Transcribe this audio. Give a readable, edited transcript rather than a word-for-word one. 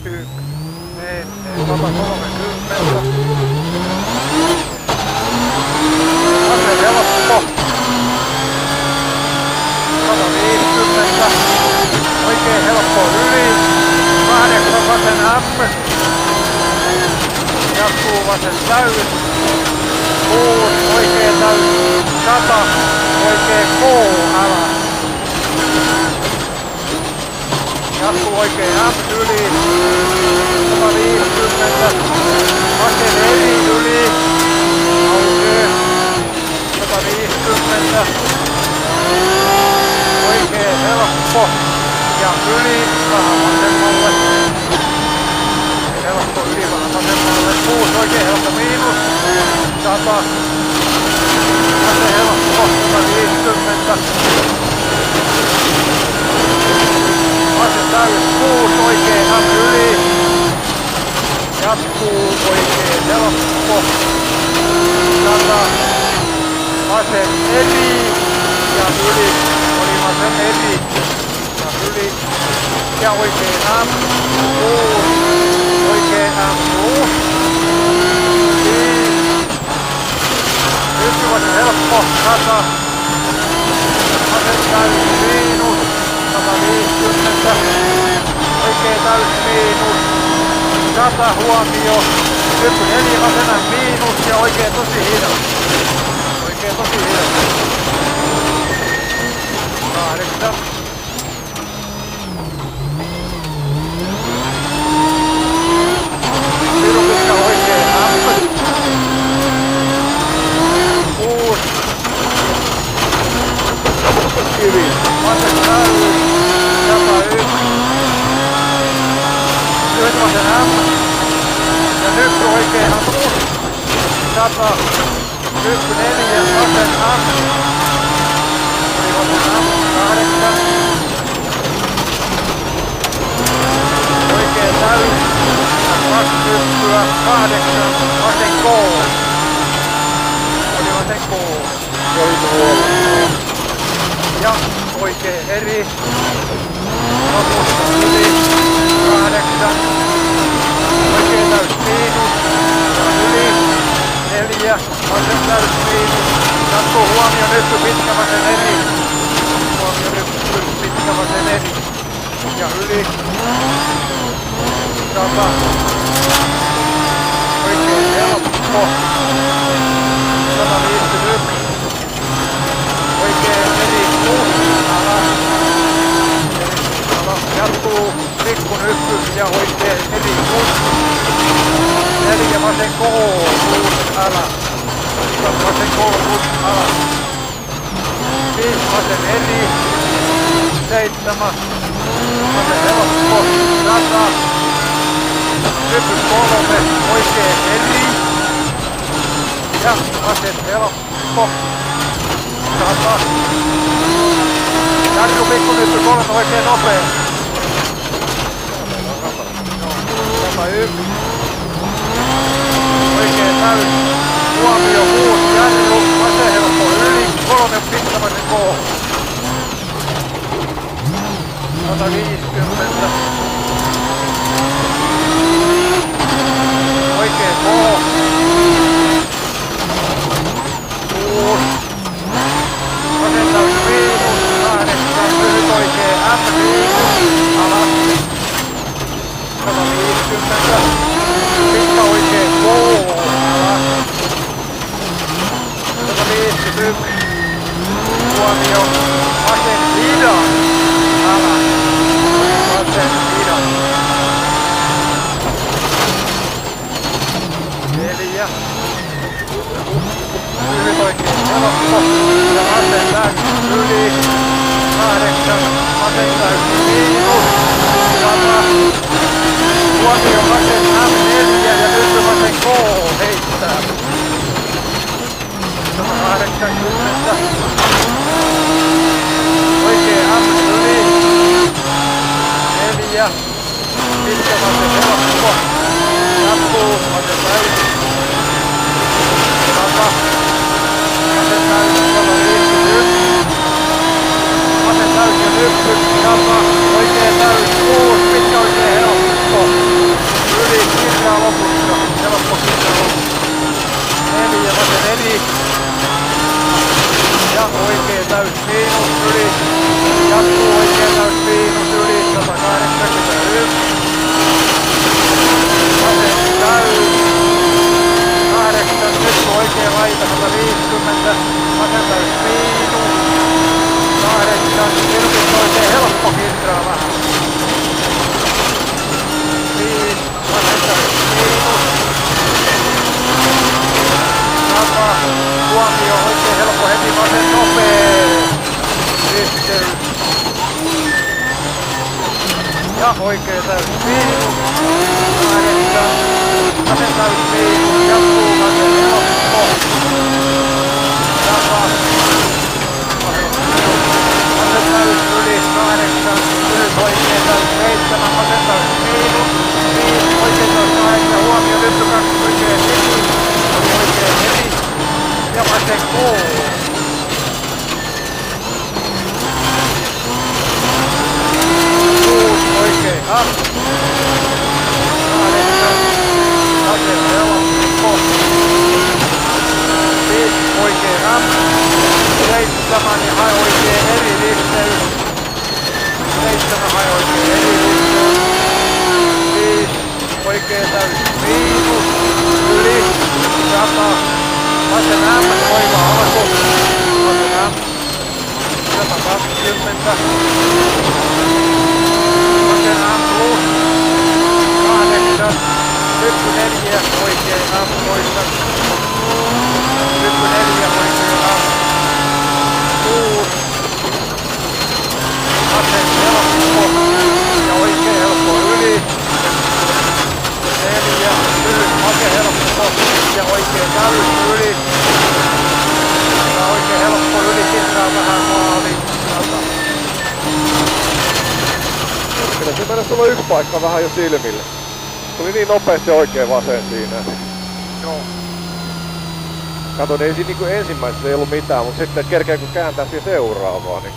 1, menee 130. Ase helppo. 150. Oikein helppo yli. 8 vasen M. Jatkuu vasen täys. 6 oikein täys. 100 oikein K alas. Jatkuu oikein M yli. 150. Vasen eri yli. Aukee. 150. Oikein helppo. Ja yli vähän vasemmalle. Helppo yli vähän vasemmalle. 6 oikein helppo miinus. 100. Vasen helppo. 150. Vasen täys 6 oikein M yli. Jatkuu oikein helppo. 100. Vasen eri ja yli. Oli vasen eri ja yli. Ja oikein M 6. Oikein M 6. 5. Nyt vasen helppo. 100. Vasen täys miinus. 150. Oikein täys miinus. 100 huomio. Nyt 4 vasena miinus ja oikein tosi hidas. Oikein tosi hidas. 8. Pirun pitkä oikein M. 6. Kivi. Vasen täys. 101. Nyt vasen M. Ja nyt oikein M. 100. Nyt 4 vasen M. Oli vasen M. 8. Oikein täys. 20. 8. Vasen K. Oli vasen K. Ja oikein eri. Lopussa yli. 8. Oikein täys miinus. Ja yli. 4. Vasen täys miinus. Jatkuu huomio nyt pitkä vasen eri. Huomio nyt pitkä vasen eri. Ja yli. 100. Oikein helppo. 151. Oikein eri 6. Alas. Jatkuu pikku nyppy ja oikein eri 6. 4 vasen K 6 alas. Vasen K 6 alas. 5 vasen eri. 7. Vasen helppo. 100. Nyppy 3 oikein eri. Ja vasen helppo. 100. Jarru pikku nyppy 3 oikein nopea. 101. Oikein täys. Huomio 6. Jarru. Vasen helppo yli. 3 pitkä vasen K. 150. Oikein K. 6. Vasen täys miinus. 8. Lyhyt oikein M miinus. Alas. 150. Pitkä oikein K. Alas. 151. Huomio. Vasen hidas. Alas. Vasen hidas. 4. Lyhyt oikein helppo. Ja vasen täys yli. 8. Vasen täys miinus. 100. Huomio vasen M4 ja nyt vasen K heittää. 180. Oikein M yli. 4. Pitkä vasen helppo. Jatkuu vasen täys. 100. Vasen täys 151. Vasen täys ja nyppy 100. Oikein täys 6. Pitkä oikein helppo. Ja oikea täys miinus. 8. Vasen täys miinus. Jatkuu vasen helppo. Takas. Vasen täys yli 8. Lyhyt oikea täys 7. Vasen täys miinus. 5. Oikea täys 8. Huomio lytty 2. Oikea 4. Oikea 4. Ja vasen 6. Oikein up. 8. Vasen helppo. 5. Oikein up. 7. Ja hae oikein eri risteys. 7. Hae oikein eri risteys. 5. Oikein täys miinus. Yli. 100. Vasen M. Oiva alku. Vasen M. 120. Vasen M plus 8, lytty 4, oikein M poissa, lytty 4, oikein M, 6, vasen helppo ja oikein helppo yli, 4, lyhyt vasen helppo ja oikein täys yli, ja oikein helppo yli, kissaa vähän maaliin, 100. Kyllä se mennä sulla yksi paikka vähän jo silmille. Se oli niin nopeasti oikein vasen siinä. Joo. Kato, ei siinä niinku ensimmäisessä ei ollut mitään, mutta sitten kerkeä kun kääntää siihen seuraavaan, niin